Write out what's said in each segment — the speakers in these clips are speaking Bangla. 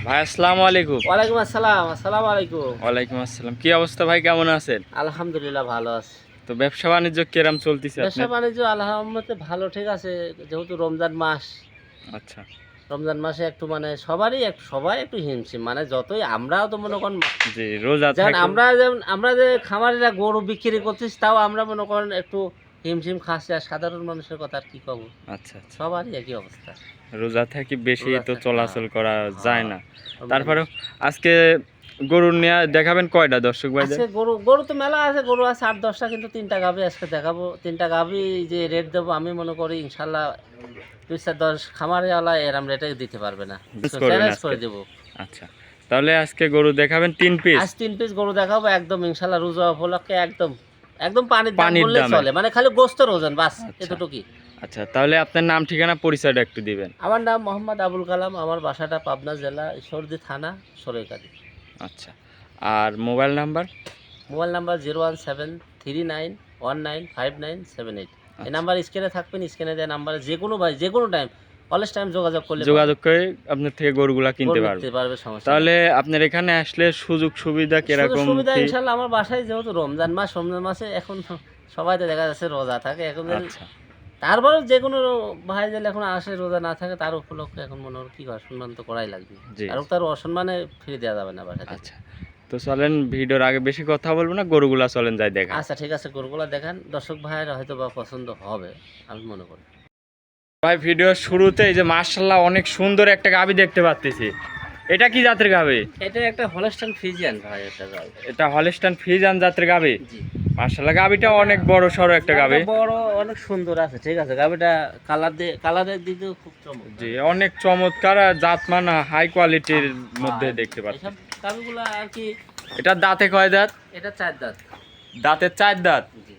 ভাই আসসালামু আলাইকুম। ওয়ালাইকুম আসসালাম। আসসালামু আলাইকুম। ওয়ালাইকুম আসসালাম। কি অবস্থা ভাই, কেমন আছেন? আলহামদুলিল্লাহ ভালো আছি। তো ব্যবসা বাণিজ্য কিরম চলতেছে ব্যবসা আপনার? বাণিজ্য আল্লাহর রহমতে ভালো, ঠিক আছে। যেহেতু রমজান মাস, আচ্ছা। রমজান মাসে একটু মানে সবাই একটু হিমশিম, মানে যতই আমরাও তো মনে করেন, জি, রোজা যেমন থাকে। আমরা যে খামারিরা গরু বিক্রি করতেছি, তাও আমরা মনে করেন একটু হিমশিম খাচ্ছি। আর সাধারণ মানুষের কথা আর কি কব, আচ্ছা আচ্ছা। সবারই একই অবস্থা। রোজা থেকে বেশি রোজা তো থাকে, চলাচল করা যায় হ্যাঁ। না। রমজান তারপরেও মাস। আজকে গরু নিয়ে দেখাবেন কয়টা দর্শক ভাইদের? আজকে গরু গরু তো মেলা আছে, গরু আছে ৮-১০টা, কিন্তু ৩টা গাভী আজকে দেখাবো। ৩টা গাভী যে রেট দেবো, আমি মনে করি ইনশাল্লাহ ২-৪-১০ খামারিওয়ালা এরম রেটে দিতে পারবে না। মিস করবেন চ্যালেঞ্জ আজকে। করে দেবো। আচ্ছা। তাহলে আজকে গরু দেখাবেন ৩ পিস আজ ৩ পিস গরু দেখাবো, একদম ইনশাল্লাহ রোজা উপলক্ষে, একদম একদম পানির দাম পানির বললেই দামে। চলে, মানে খালি গোস্তের ওজন, বাস আচ্ছা। এতটুকুই। আচ্ছা, তাহলে আপনার নাম ঠিকানা পরিচয়টা একটু দিবেন। আমার নাম মোহাম্মদ আবুল কালাম, আমার বাসাটা পাবনা জেলা ঈশ্বরদী থানা সরাইকালী। আচ্ছা। আর মোবাইল নাম্বার? Mobile number 01739195978। এই আচ্ছা। নাম্বার স্ক্রিনে থাকবেন, স্ক্রিনে দেওয়া নাম্বারে যে কোনো ভাই যে কোনো টাইম, অলস টাইম যোগাযোগ করলে যোগাযোগ করে আপনার থেকে গরুগুলা কিনতে গরু পারবে। নিতে পারবে, সমস্যা নেই। তাহলে আপনার এখানে আসলে সুযোগ সুবিধা সুযোগ কিরকম সুবিধা কি? ইনশাল্লাহ আমার বাসায়, যেহেতু রমজান মাস, রমজান মাসে এখন সবাই তো দেখা যাচ্ছে রোজা থাকে এখন। আচ্ছা। তারপরে যে কোনো ভাই যদি এখন আসে রোজা না থাকে, তার উপলক্ষে এখন মনে হয় কি করে, সম্মান তো করাই লাগবে। জি। আর তার অসম্মানে ফিরে দেওয়া যাবে না বাসা থেকে। আচ্ছা। তো চলেন, ভিডিওর আগে বেশি কথা বলবো না, গরুগুলা চলেন যাই দেখা। আচ্ছা ঠিক আছে, গরুগুলা দেখান, দর্শক ভাইয়ের হয়তো বা পছন্দ হবে আমি মনে করি। ভাই ভিডিওর শুরুতে এই যে মাশাআল্লাহ অনেক সুন্দর একটা গাভী দেখতে পাচ্ছি। এটা কি জাতের গাভী? এটা একটা হলস্টাইন ফ্রিজিয়ান ভাই, এটা ভাই। এটা হলস্টাইন ফ্রিজিয়ান জাতের গাভী। জি। মাশাআল্লাহ গাভীটা অনেক বড় সড়ো একটা গাভী। গাভীটা বড়, অনেক সুন্দর আছে, ঠিক আছে। গাভীটা কালারের দিকেও খুব চমৎকার। জি, অনেক চমৎকার আর জাতমান হাই কোয়ালিটির মধ্যে হ্যাঁ, দেখতে পাচ্ছি। এইসব গাভীগুলা আর কি। এটা দাঁতে কয় দাঁত? এটা 4 দাঁত। দাঁতের 4 দাঁত। জি।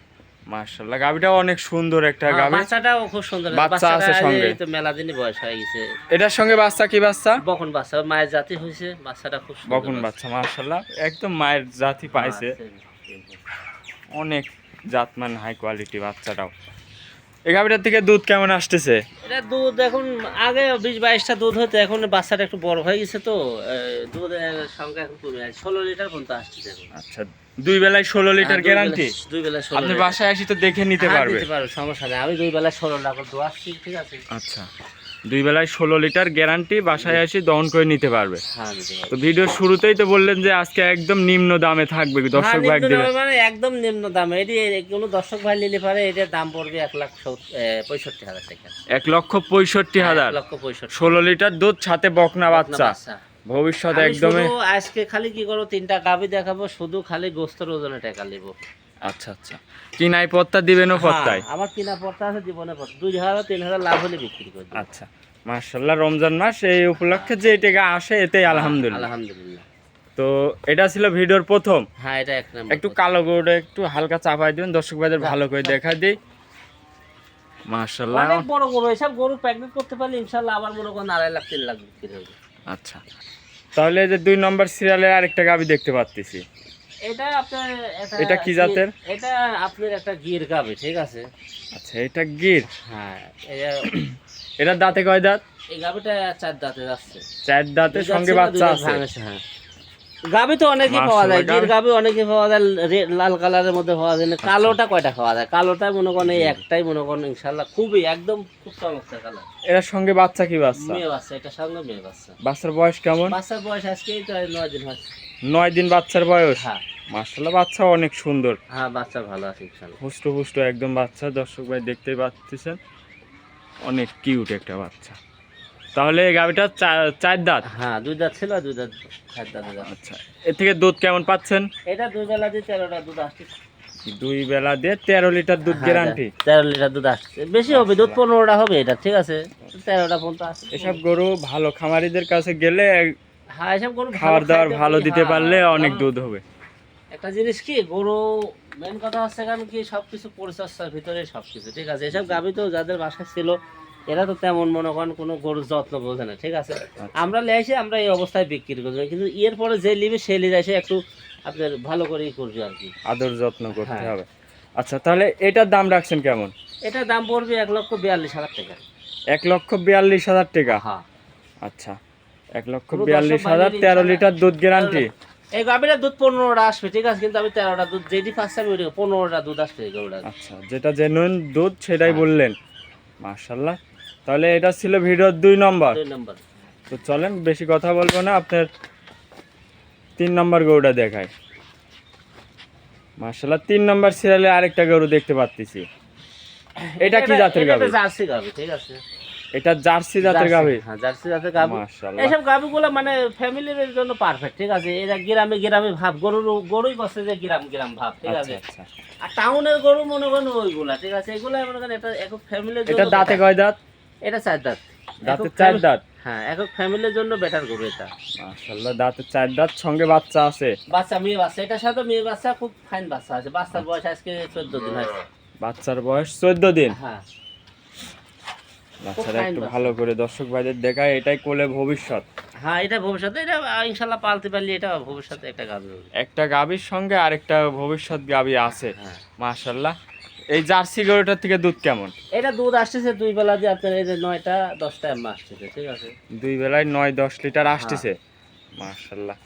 মাশাআল্লাহ গাভীটা অনেক সুন্দর একটা হ্যাঁ, গাভী। বাচ্চাটাও খুব সুন্দর। বাচ্চা আছে সঙ্গে। এই তো মেলা দিনই বয়স হয়ে গেছে। এটার সঙ্গে বাচ্চা কি বাচ্চা? বকন বাচ্চা, মায়ের জাতি হয়েছে, বাচ্চাটা খুব সুন্দর বকন বাচ্চা মাশাআল্লাহ একদম মায়ের জাতি পাইছে। অনেক জাতমান হাই কোয়ালিটি বাচ্চাটাও। এই গাভীটার থেকে দুধ কেমন আসতেছে? এটা দুধ এখন আগে 20-22টা দুধ হতো, এখন বাচ্চাটা একটু বড় হয়ে গেছে তো দুধের সংখ্যা এখন কমে আছে। 16 লিটার পর্যন্ত আসছে এখন। আচ্ছা, 2 বেলায় 16 লিটার গ্যারান্টি? 2 বেলায় 16 আপনি লিটার। বাসায় আসি তো দেখে নিতে হ্যাঁ, পারবে? দিতে পারবে, সমস্যা নেই। আমি 2 বেলায় 16 লিটার দোয়াচ্ছি, ঠিক আছে। আচ্ছা, 2 বেলায় 16 লিটার গ্যারান্টি, বাসায় আসি দহন করে নিতে পারবে। হ্যাঁ, দিতে তো পারবে। ভিডিওর শুরুতেই তো বললেন যে আজকে একদম নিম্ন দামে থাকবে, হ্যাঁ, দর্শক ভাই নিম্ন দেবে। দামে মানে একদম নিম্ন দামে। এটি কোনো দর্শক ভাই নিলে পারে, এটার দাম পড়বে 1,65,000 টাকা। 1,65,000। 1,65,000। 16 লিটার দুধ, সাথে বকনা বাচ্চা। বাচ্চা। ভবিষ্যতে আমি একদমই। শুধু আজকে খালি কি করবো, 3টা গাভী দেখাবো, শুধু খালি গোস্তের ওজনে টাকা নেবো। আচ্ছা আচ্ছা, কিনাই পত্তা দিবেনও পত্তায়? হ্যাঁ, আমার কিনা পড়তা আছে, জীবনে পড়তা 2,000-3,000 লাভ হলে বিক্রি করে দেবো। আচ্ছা, মাশাআল্লাহ রমজান মাস এই উপলক্ষে যে টাকা আসে এতেই আলহামদুলিল্লাহ। আলহামদুলিল্লাহ। তো এটা ছিল ভিডিওর প্রথম। হ্যাঁ, এটা 1 নম্বর। একটু কালো গরুটা একটু হালকা চাপাই দিবেন, দর্শক ভাইদের ভালো করে দেখাই দিই। মাশাআল্লাহ। অনেক বড় গরু, এসব গরু প্রেগনেন্ট করতে পারলে ইনশাল্লাহ আবার মনে করেন 2.5 লাখ 3 লাখ বিক্রি হবে। আচ্ছা, তাহলে এই যে 2 নম্বর সিরিয়ালে আরেকটা গাভী দেখতে পাচ্ছি। এটা আপনার এটা কি জাতের? এটা আপনার একটা গির গাভী, ঠিক আছে। আচ্ছা, এটা গির। হ্যাঁ, এটা দাঁতে কয় দাঁত? এই গাভীটা 4 দাঁতে যাচ্ছে। 4 দাঁতের সঙ্গে বাচ্চা আছে। হ্যাঁ, গাভী তো অনেকই পাওয়া যায়, গির গাভী অনেকই পাওয়া যায়, লাল কালারের মধ্যে পাওয়া যায় না। কালোটা কয়টা খাওয়া যায়? কালোটা মনে করেন এই একটাই, মনে করেন ইনশাল্লাহ খুবই একদম খুব চমৎকার কালার। এর সঙ্গে বাচ্চা কি বাচ্চা? মেয়ে বাচ্চা, এটার সঙ্গে মেয়ে বাচ্চা। বাচ্চার বয়স কেমন? বাচ্চার বয়স আজকেই তো 9 দিন হচ্ছে। 9 দিন বাচ্চার বয়স। হ্যাঁ। মাশাআল্লাহ বাচ্চা অনেক সুন্দর, হ্যাঁ, বাচ্চা ভালো আছে ইনশাল্লাহ। হুষ্ট হুষ্ট একদম বাচ্চা, দর্শক ভাই দেখতেই পাচ্ছেন, অনেক কিউট একটা বাচ্চা। তাহলে এই গাভীটা 4 দাঁত। হ্যাঁ, 2 দাঁত ছিল, 2 দাঁত 4 দাঁত হয়ে যাচ্ছে। আচ্ছা, এর থেকে দুধ কেমন পাচ্ছেন? এটা 2 বেলা দিয়ে 13টা দুধ আসছে। 2 বেলা দিয়ে 13 লিটার দুধ হ্যাঁ, গ্যারান্টি। 13 লিটার দুধ আসছে, বেশি হবে, দুধ 15টা হবে এটা, ঠিক আছে। 13টা পর্যন্ত আসছে। এসব গরু ভালো খামারিদের কাছে গেলে হ্যাঁ, এসব গরু খাবার দাবার ভালো দিতে হ্যাঁ, পারলে অনেক দুধ হবে। একটা জিনিস কি, গরু মেন কথা হচ্ছে কারণ কি, সবকিছু পরিচর্যার ভিতরে সবকিছু, ঠিক আছে। এসব গাভী তো যাদের বাসায় ছিল, এরা তো তেমন মনে করেন কোনো গরুর যত্ন বোঝে না, ঠিক আছে। আমরা লেসে আমরা এই অবস্থায় বিক্রি করবো, কিন্তু এর পরে যে নিবে সে নিয়ে এসে একটু আপনার ভালো করেই করবে আর কি, আদর যত্ন করতে হ্যাঁ। হবে। আচ্ছা, তাহলে এটার দাম রাখছেন কেমন? এটার দাম পড়বে 1,42,000 টাকা। 1,42,000 টাকা। হ্যাঁ। আচ্ছা, 1,42,000 13 লিটার দুধ গ্যারান্টি। এই গাভীটার দুধ 15টা আসবে, ঠিক আছে, কিন্তু আমি 13টা দুধ যেটি পাচ্ছি আমি 15টা দুধ আসবে এই গাভীটার। আচ্ছা, যেটা জেনুইন দুধ সেটাই হ্যাঁ। বললেন। মাশাআল্লাহ। তাহলে এটা ছিল ভিডিওর 2 নম্বর। 2 নম্বর। তো চলেন বেশি কথা বলবো না, আপনার 3 নম্বর গরুটা দেখাই। মাশাআল্লাহ 3 নম্বর সিরিয়ালে আরেকটা গরু দেখতে পাচ্ছি। এটা কি জাতের গাভী? এটা জার্সি গাভী, ঠিক আছে। এটা জার্সি জাতের গাভী। হ্যাঁ, জার্সি জাতের গাভী। মাশাআল্লাহ। এইসব গাভীগুলো মানে ফ্যামিলির জন্য পারফেক্ট, ঠিক আছে। এরা গ্রামে ভাব, গরুই করছে যে গ্রাম ভাব, ঠিক আছে। আচ্ছা। আর টাউনের গরু মনে করেন ওইগুলা, ঠিক আছে। এগুলা মনে করেন এটা একক ফ্যামিলির জন্য। এটা দাঁতে কয় দাঁত? এটা 4 দাঁত। দাঁতে 4 দাঁত। হ্যাঁ, একক ফ্যামিলির জন্য বেটার গরু এটা। মাশাআল্লাহ দাঁতে 4 দাঁত, সঙ্গে বাচ্চা আছে। বাচ্চা, মেয়ে বাচ্চা, এটার সাথে মেয়ে বাচ্চা, খুব ফাইন বাচ্চা আছে। বাচ্চার বয়স আজকে 14 দিন হয়েছে। বাচ্চার বয়স 14 দিন। হ্যাঁ, বাচ্চারা একটু ভালো করে দর্শক ভাইদের দেখায়, এটাই কোলে ভবিষ্যৎ। হ্যাঁ, এটা ভবিষ্যতে, এটা ইনশাআল্লাহ পালতে পারলে এটা ভবিষ্যতে একটা গাভী হবে। একটা গাভীর সঙ্গে আরেকটা ভবিষ্যৎ গাভী আছে। হ্যাঁ। মাশাআল্লাহ। এই জার্সি গরুটার থেকে দুধ কেমন? এটা দুধ আসতেছে 2 বেলা দিয়ে আপনার এই যে 9টা 10টা এম আসতেছে, ঠিক আছে। 2 বেলায় 9-10 লিটার আসতেছে। মাশাআল্লাহ।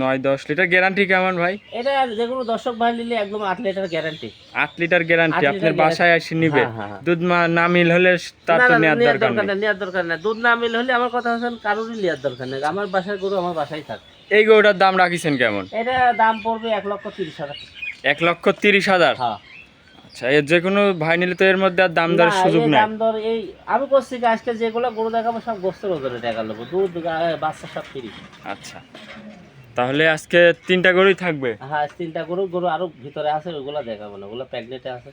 9-10 লিটার গ্যারান্টি কেমন ভাই? এটা যে কোনো দর্শক ভাই নিলে একদম 8 লিটার গ্যারান্টি। 8 লিটার গ্যারান্টি 8 আপনার লিটার বাসায় এসে নিবে। হ্যাঁ। দুধ না মিল হলে তার তো নেওয়ার দরকার নেই। নেওয়ার দরকার নেই। দুধ না মিল হলে আমার কথা হচ্ছে কারোরই নেওয়ার দরকার নেই। আমার বাসার গরু আমার বাসায় থাকে। এই গরুটার দাম রাখিছেন কেমন? এটা দাম পড়বে 1,30,000। 1,30,000। হ্যাঁ। আচ্ছা, এর যে কোনো ভাই নিলে তো এর মধ্যে আর দাম দরের সুযোগ নাই। দাম দর এই আমি করছি কি আজকে যেগুলো গরু দেখাবো সব গোস্তের ওজনে টাকা নেবো, দুধ বাচ্চা সব ফ্রি। আচ্ছা, তাহলে আজকে 3টা গরুই থাকবে। হ্যাঁ, 3টা গরু আরো ভিতরে আছে, ওগুলো দেখাবো না, ওগুলো প্যাকেটে আছে।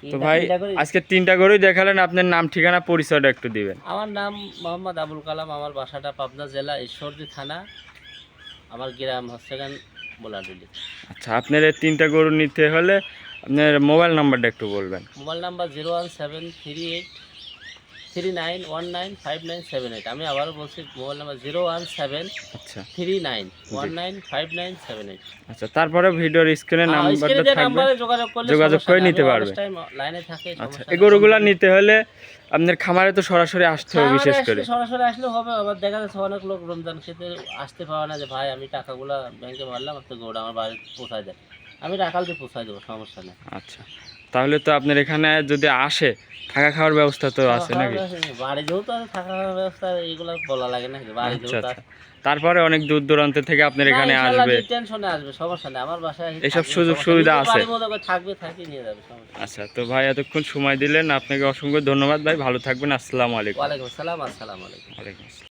তো ভাই আজকে 3টা গরুই দেখালেন, আপনার নাম ঠিকানা পরিচয়টা একটু দিবেন। আমার নাম মোহাম্মদ আবুল কালাম, আমার বাসাটা পাবনা জেলা ঈশ্বরদী থানা, আমার গ্রাম হস্তেগান বোলাডুলি। আচ্ছা, আপনার এই 3টা গরু নিতে হলে আপনার মোবাইল নাম্বারটা একটু বলবেন। Mobile number 0173839195978। আমি আবারও বলছি, মোবাইল নাম্বার 01739195978। আচ্ছা, তারপরে ভিডিওর স্ক্রিনে নাম্বারটা থাকবে, যোগাযোগ করে নিতে পারবে। লাইনে থাকে। আচ্ছা, এই গরুগুলা নিতে হলে আপনার খামারে তো সরাসরি আসতে হবে, বিশেষ করে সরাসরি আসলে হবে। আবার দেখা যাচ্ছে অনেক লোক রমজান খেতে আসতে পারে না, যে ভাই আমি টাকাগুলা ব্যাংকে মারলাম, আপনি গরুটা আমার বাড়ি পৌঁছায় দেন। আমি রাখাল দিয়ে পৌঁছায় দেবো, সমস্যা নেই। আচ্ছা, তাহলে তো আপনার এখানে যদি আসে থাকা খাওয়ার ব্যবস্থা তো আছে নাকি? বাড়ি যেহেতু আছে, থাকা খাওয়ার ব্যবস্থা এগুলো বলা লাগে না, বাড়ি যেহেতু আছে। তারপরে অনেক দূর দূরান্ত থেকে আপনার এখানে আসবে, টেনশনে আসবে, সমস্যা নেই। আমার বাসায় এইসব সুযোগ সুবিধা আছে। থাকবে, থাকি নিয়ে যাবে, সমস্যা। আচ্ছা, তো ভাই এতক্ষণ সময় দিলেন, আপনাকে অসংখ্য ধন্যবাদ ভাই, ভালো থাকবেন। আসসালামু আলাইকুম। ওয়ালাইকুম আসসালাম। আসসালামু আলাইকুম। ওয়ালাইকুম আসসালাম।